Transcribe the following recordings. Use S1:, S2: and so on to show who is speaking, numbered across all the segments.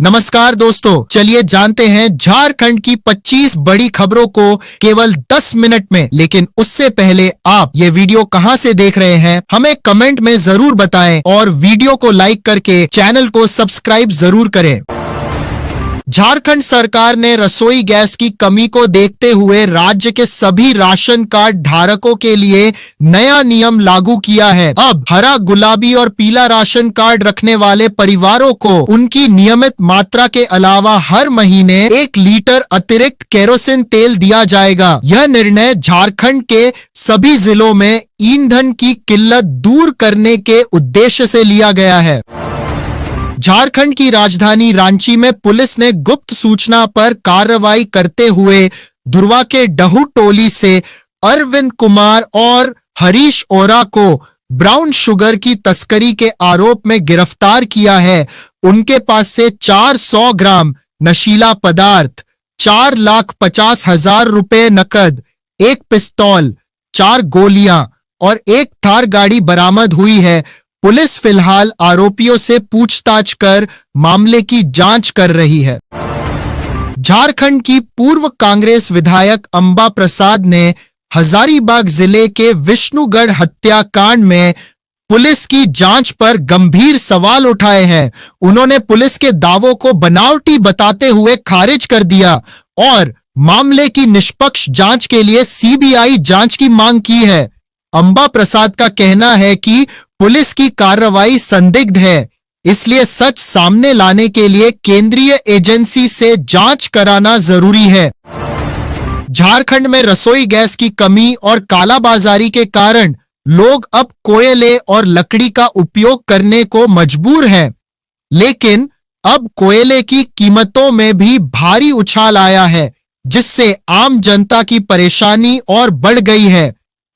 S1: नमस्कार दोस्तों, चलिए जानते हैं झारखंड की 25 बड़ी खबरों को केवल 10 मिनट में। लेकिन उससे पहले आप ये वीडियो कहां से देख रहे हैं हमें कमेंट में जरूर बताएं और वीडियो को लाइक करके चैनल को सब्सक्राइब जरूर करें। झारखंड सरकार ने रसोई गैस की कमी को देखते हुए राज्य के सभी राशन कार्ड धारकों के लिए नया नियम लागू किया है। अब हरा, गुलाबी और पीला राशन कार्ड रखने वाले परिवारों को उनकी नियमित मात्रा के अलावा हर महीने 1 लीटर अतिरिक्त केरोसिन तेल दिया जाएगा। यह निर्णय झारखंड के सभी जिलों में ईंधन की किल्लत दूर करने के उद्देश्य से लिया गया है। झारखंड की राजधानी रांची में पुलिस ने गुप्त सूचना पर कार्रवाई करते हुए धुरवा के डहू टोली से अरविंद कुमार और हरीश ओरा को ब्राउन शुगर की तस्करी के आरोप में गिरफ्तार किया है। उनके पास से 400 ग्राम नशीला पदार्थ, 4,50,000 रुपए नकद, 1 पिस्तौल, 4 गोलियां और 1 थार गाड़ी बरामद हुई है। पुलिस फिलहाल आरोपियों से पूछताछ कर मामले की जांच कर रही है। झारखंड की पूर्व कांग्रेस विधायक अंबा प्रसाद ने हजारीबाग जिले के विष्णुगढ़ हत्याकांड में पुलिस की जांच पर गंभीर सवाल उठाए हैं। उन्होंने पुलिस के दावों को बनावटी बताते हुए खारिज कर दिया और मामले की निष्पक्ष जांच के लिए सीबीआई जांच की मांग की है। अंबा प्रसाद का कहना है कि पुलिस की कार्रवाई संदिग्ध है, इसलिए सच सामने लाने के लिए केंद्रीय एजेंसी से जांच कराना जरूरी है। झारखंड में रसोई गैस की कमी और कालाबाजारी के कारण लोग अब कोयले और लकड़ी का उपयोग करने को मजबूर हैं। लेकिन अब कोयले की कीमतों में भी भारी उछाल आया है, जिससे आम जनता की परेशानी और बढ़ गई है।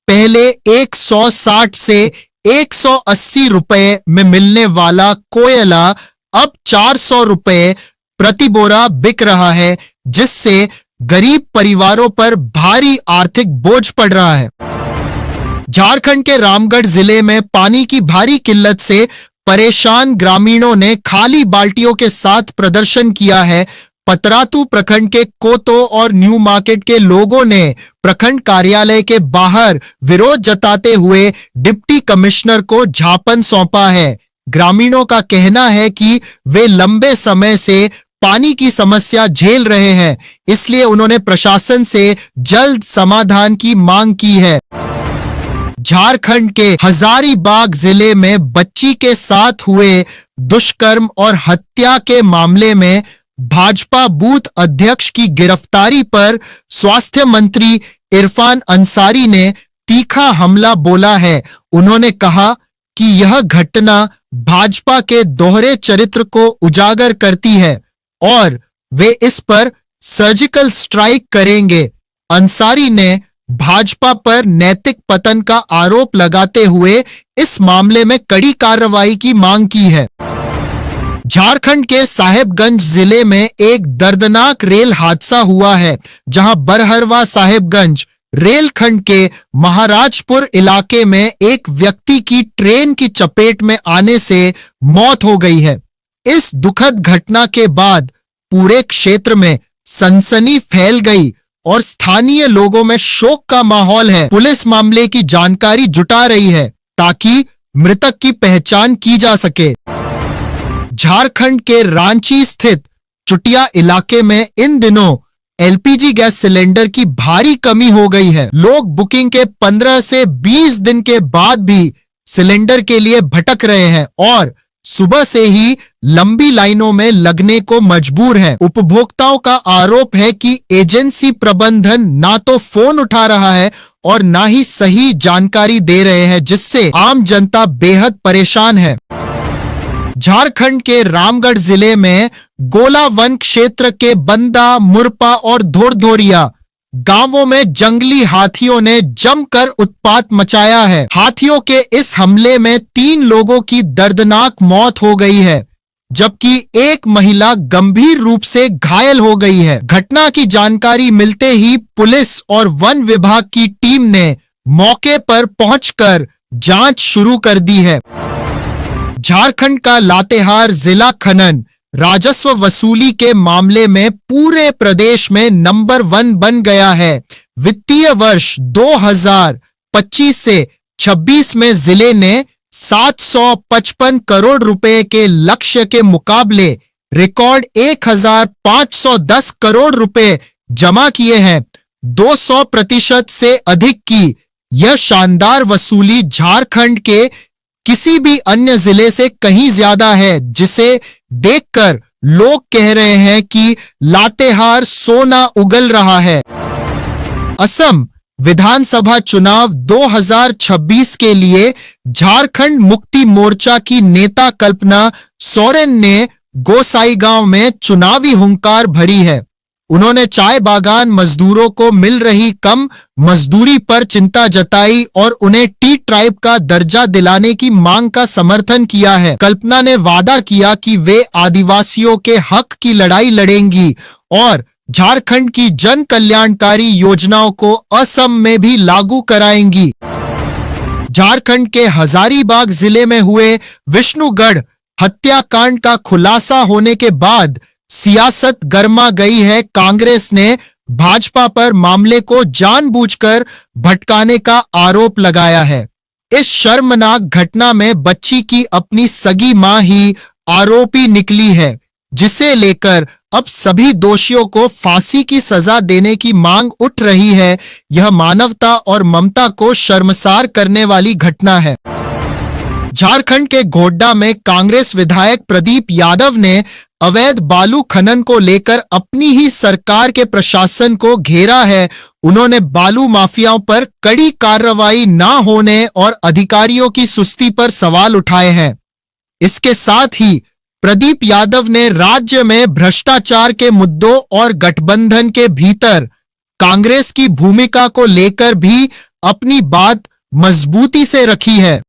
S1: पहले 160 से 180 रुपए में मिलने वाला कोयला अब 400 रुपए प्रति बोरा बिक रहा है, जिससे गरीब परिवारों पर भारी आर्थिक बोझ पड़ रहा है। झारखंड के रामगढ़ जिले में पानी की भारी किल्लत से परेशान ग्रामीणों ने खाली बाल्टियों के साथ प्रदर्शन किया है। पतरातू प्रखंड के कोतो और न्यू मार्केट के लोगों ने प्रखंड कार्यालय के बाहर विरोध जताते हुए डिप्टी कमिश्नर को ज्ञापन सौंपा है। ग्रामीणों का कहना है कि वे लंबे समय से पानी की समस्या झेल रहे हैं, इसलिए उन्होंने प्रशासन से जल्द समाधान की मांग की है। झारखंड के हजारीबाग जिले में बच्ची के साथ हुए दुष्कर्म और हत्या के मामले में भाजपा बूथ अध्यक्ष की गिरफ्तारी पर स्वास्थ्य मंत्री इरफान अंसारी ने तीखा हमला बोला है। उन्होंने कहा कि यह घटना भाजपा के दोहरे चरित्र को उजागर करती है और वे इस पर सर्जिकल स्ट्राइक करेंगे। अंसारी ने भाजपा पर नैतिक पतन का आरोप लगाते हुए इस मामले में कड़ी कार्रवाई की मांग की है। झारखंड के साहेबगंज जिले में एक दर्दनाक रेल हादसा हुआ है, जहां बरहरवा साहेबगंज रेलखंड के महाराजपुर इलाके में एक व्यक्ति की ट्रेन की चपेट में आने से मौत हो गई है। इस दुखद घटना के बाद पूरे क्षेत्र में सनसनी फैल गई और स्थानीय लोगों में शोक का माहौल है। पुलिस मामले की जानकारी जुटा रही है ताकि मृतक की पहचान की जा सके। झारखंड के रांची स्थित चुटिया इलाके में इन दिनों एलपीजी गैस सिलेंडर की भारी कमी हो गई है। लोग बुकिंग के 15 से 20 दिन के बाद भी सिलेंडर के लिए भटक रहे हैं और सुबह से ही लंबी लाइनों में लगने को मजबूर हैं। उपभोक्ताओं का आरोप है कि एजेंसी प्रबंधन ना तो फोन उठा रहा है और ना ही सही जानकारी दे रहे हैं, जिससे आम जनता बेहद परेशान है। झारखंड के रामगढ़ जिले में गोला वन क्षेत्र के बंदा, मुरपा और धोरधोरिया गांवों में जंगली हाथियों ने जमकर उत्पात मचाया है। हाथियों के इस हमले में 3 लोगों की दर्दनाक मौत हो गई है, जबकि एक महिला गंभीर रूप से घायल हो गई है। घटना की जानकारी मिलते ही पुलिस और वन विभाग की टीम ने मौके पर पहुंचकर जांच शुरू कर दी है। झारखंड का लातेहार जिला खनन राजस्व वसूली के मामले में पूरे प्रदेश में नंबर 1 बन गया है। वित्तीय वर्ष 2025 से 26 में जिले ने 755 करोड़ रुपए के लक्ष्य के मुकाबले रिकॉर्ड 1510 करोड़ रुपए जमा किए हैं। 200% से अधिक की यह शानदार वसूली झारखंड के किसी भी अन्य जिले से कहीं ज्यादा है, जिसे देखकर लोग कह रहे हैं कि लातेहार सोना उगल रहा है। असम विधानसभा चुनाव 2026 के लिए झारखंड मुक्ति मोर्चा की नेता कल्पना सोरेन ने गोसाईगांव में चुनावी हुंकार भरी है। उन्होंने चाय बागान मजदूरों को मिल रही कम मजदूरी पर चिंता जताई और उन्हें टी ट्राइब का दर्जा दिलाने की मांग का समर्थन किया है। कल्पना ने वादा किया कि वे आदिवासियों के हक की लड़ाई लड़ेंगी और झारखंड की जन कल्याणकारी योजनाओं को असम में भी लागू कराएंगी। झारखंड के हजारीबाग जिले में हुए विष्णुगढ़ हत्याकांड का खुलासा होने के बाद सियासत गर्मा गई है। कांग्रेस ने भाजपा पर मामले को जानबूझकर भटकाने का आरोप लगाया है। इस शर्मनाक घटना में बच्ची की अपनी सगी मां ही आरोपी निकली है, जिसे लेकर अब सभी दोषियों को फांसी की सजा देने की मांग उठ रही है। यह मानवता और ममता को शर्मसार करने वाली घटना है। झारखंड के गोड्डा में कांग्रेस विधायक प्रदीप यादव ने अवैध बालू खनन को लेकर अपनी ही सरकार के प्रशासन को घेरा है। उन्होंने बालू माफियाओं पर कड़ी कार्रवाई न होने और अधिकारियों की सुस्ती पर सवाल उठाए हैं। इसके साथ ही प्रदीप यादव ने राज्य में भ्रष्टाचार के मुद्दों और गठबंधन के भीतर कांग्रेस की भूमिका को लेकर भी अपनी बात मजबूती से रखी है।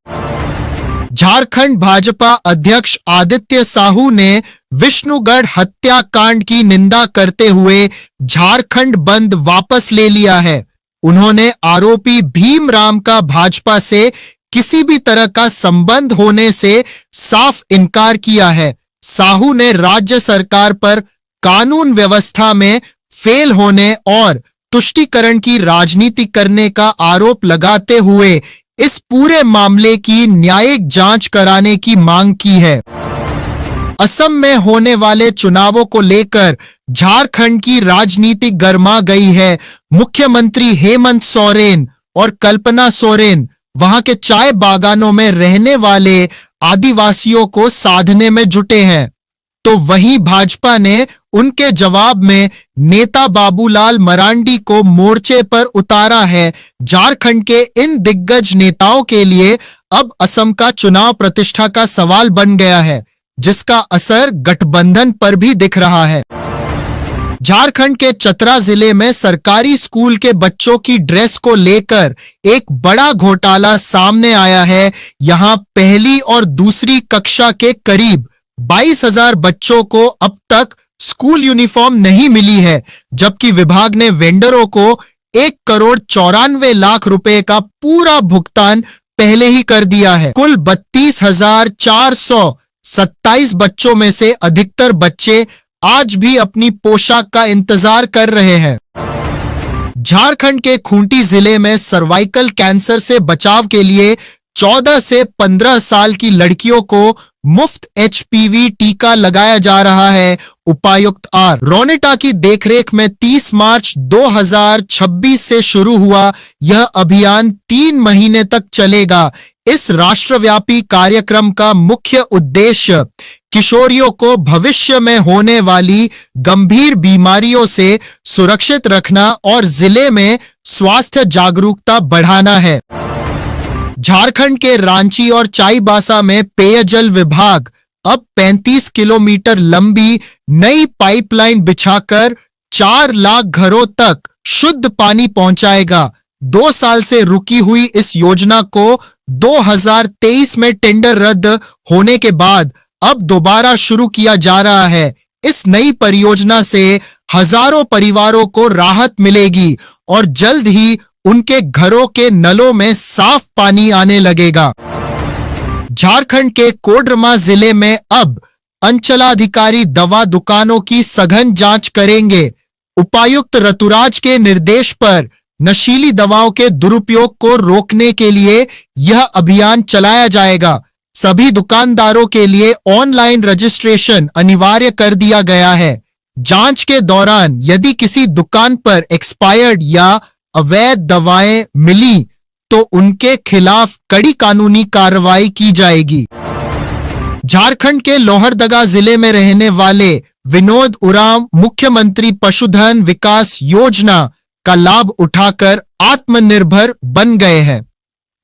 S1: झारखंड भाजपा अध्यक्ष आदित्य साहू ने विष्णुगढ़ हत्याकांड की निंदा करते हुए झारखंड बंद वापस ले लिया है। उन्होंने आरोपी भीमराम का भाजपा से किसी भी तरह का संबंध होने से साफ इनकार किया है। साहू ने राज्य सरकार पर कानून व्यवस्था में फेल होने और तुष्टीकरण की राजनीति करने का आरोप लगाते हुए इस पूरे मामले की न्यायिक जांच कराने की मांग की है। असम में होने वाले चुनावों को लेकर झारखंड की राजनीति गर्मा गई है। मुख्यमंत्री हेमंत सोरेन और कल्पना सोरेन वहां के चाय बागानों में रहने वाले आदिवासियों को साधने में जुटे हैं, तो वहीं भाजपा ने उनके जवाब में नेता बाबूलाल मरांडी को मोर्चे पर उतारा है। झारखंड के इन दिग्गज नेताओं के लिए अब असम का चुनाव प्रतिष्ठा का सवाल बन गया है, जिसका असर गठबंधन पर भी दिख रहा है। झारखंड के चतरा जिले में सरकारी स्कूल के बच्चों की ड्रेस को लेकर एक बड़ा घोटाला सामने आया है। यहां पहली और दूसरी कक्षा के करीब 22,000 बच्चों को अब तक स्कूल यूनिफॉर्म नहीं मिली है, जबकि विभाग ने वेंडरों को 1,94,00,000 रुपए का पूरा भुगतान पहले ही कर दिया है। कुल 32,427 बच्चों में से अधिकतर बच्चे आज भी अपनी पोशाक का इंतजार कर रहे हैं। झारखंड के खूंटी जिले में सर्वाइकल कैंसर से बचाव के लिए 14 से 15 साल की लड़कियों को मुफ्त HPV टीका लगाया जा रहा है। उपायुक्त आर रोनेटा की देखरेख में 30 मार्च 2026 से शुरू हुआ यह अभियान 3 महीने तक चलेगा। इस राष्ट्रव्यापी कार्यक्रम का मुख्य उद्देश्य किशोरियों को भविष्य में होने वाली गंभीर बीमारियों से सुरक्षित रखना और जिले में स्वास्थ्य जागरूकता बढ़ाना है। झारखंड के रांची और चाईबासा में पेयजल विभाग अब 35 किलोमीटर लंबी नई पाइपलाइन बिछाकर 4 लाख घरों तक शुद्ध पानी पहुंचाएगा। 2 साल से रुकी हुई इस योजना को 2023 में टेंडर रद्द होने के बाद अब दोबारा शुरू किया जा रहा है। इस नई परियोजना से हजारों परिवारों को राहत मिलेगी और जल्द ही उनके घरों के नलों में साफ पानी आने लगेगा। झारखंड के कोडरमा जिले में अब अंचलाधिकारी दवा दुकानों की सघन जांच करेंगे। उपायुक्त ऋतुराज के निर्देश पर नशीली दवाओं के दुरुपयोग को रोकने के लिए यह अभियान चलाया जाएगा। सभी दुकानदारों के लिए ऑनलाइन रजिस्ट्रेशन अनिवार्य कर दिया गया है। जांच के दौरान यदि किसी दुकान पर एक्सपायर्ड या अवैध दवाएं मिली तो उनके खिलाफ कड़ी कानूनी कार्रवाई की जाएगी। झारखंड के लोहरदगा जिले में रहने वाले विनोद उरांव मुख्यमंत्री पशुधन विकास योजना का लाभ उठाकर आत्मनिर्भर बन गए हैं।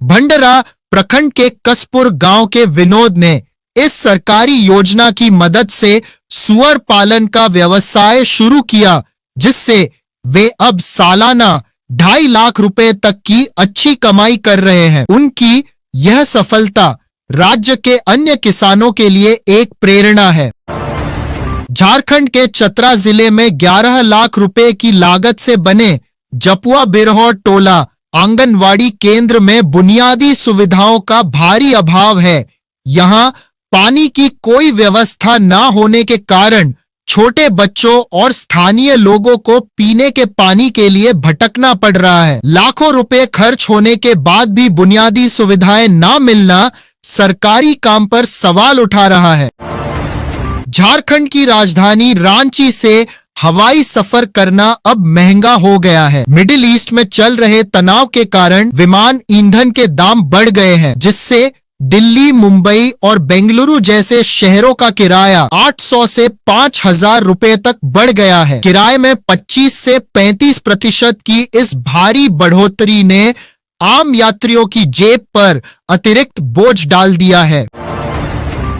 S1: भंडरा प्रखंड के कसपुर गांव के विनोद ने इस सरकारी योजना की मदद से सुअर पालन का व्यवसाय शुरू किया, जिससे वे अब सालाना 2.5 लाख रुपए तक की अच्छी कमाई कर रहे हैं। उनकी यह सफलता राज्य के अन्य किसानों के लिए एक प्रेरणा है। झारखंड के चतरा जिले में 11 लाख रुपए की लागत से बने जपुआ बिरहोर टोला आंगनवाड़ी केंद्र में बुनियादी सुविधाओं का भारी अभाव है। यहाँ पानी की कोई व्यवस्था न होने के कारण छोटे बच्चों और स्थानीय लोगों को पीने के पानी के लिए भटकना पड़ रहा है। लाखों रुपए खर्च होने के बाद भी बुनियादी सुविधाएं न मिलना सरकारी काम पर सवाल उठा रहा है। झारखंड की राजधानी रांची से हवाई सफर करना अब महंगा हो गया है। मिडिल ईस्ट में चल रहे तनाव के कारण विमान ईंधन के दाम बढ़ गए हैं, जिससे दिल्ली, मुंबई और बेंगलुरु जैसे शहरों का किराया 800 से 5,000 रुपए तक बढ़ गया है। किराए में 25 से 35% की इस भारी बढ़ोतरी ने आम यात्रियों की जेब पर अतिरिक्त बोझ डाल दिया है।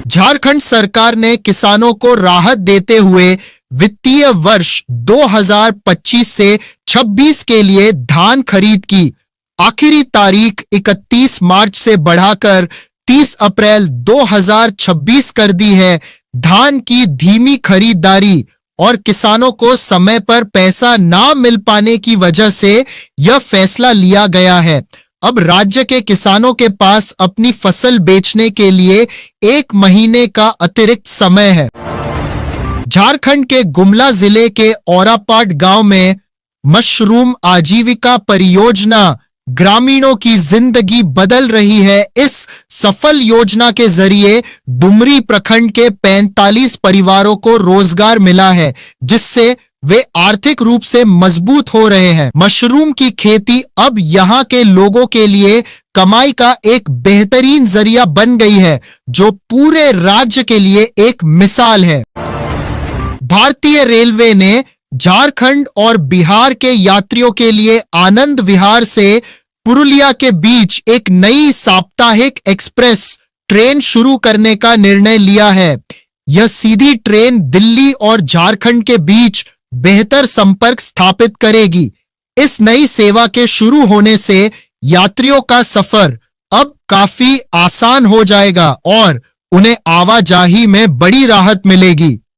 S1: झारखंड सरकार ने किसानों को राहत देते हुए वित्तीय वर्ष 2025 से 26 के लिए धान खरीद की आखिरी तारीख 31 मार्च से बढ़ाकर 30 अप्रैल 2026 कर दी है। धान की धीमी खरीदारी और किसानों को समय पर पैसा ना मिल पाने की वजह से यह फैसला लिया गया है। अब राज्य के किसानों के पास अपनी फसल बेचने के लिए 1 महीने का अतिरिक्त समय है। झारखंड के गुमला जिले के औरापाट गांव में मशरूम आजीविका परियोजना ग्रामीणों की जिंदगी बदल रही है। इस सफल योजना के जरिए डुमरी प्रखंड के 45 परिवारों को रोजगार मिला है, जिससे वे आर्थिक रूप से मजबूत हो रहे हैं। मशरूम की खेती अब यहाँ के लोगों के लिए कमाई का एक बेहतरीन जरिया बन गई है, जो पूरे राज्य के लिए एक मिसाल है। भारतीय रेलवे ने झारखंड और बिहार के यात्रियों के लिए आनंद विहार से पुरुलिया के बीच एक नई साप्ताहिक एक्सप्रेस ट्रेन शुरू करने का निर्णय लिया है। यह सीधी ट्रेन दिल्ली और झारखंड के बीच बेहतर संपर्क स्थापित करेगी। इस नई सेवा के शुरू होने से यात्रियों का सफर अब काफी आसान हो जाएगा और उन्हें आवाजाही में बड़ी राहत मिलेगी।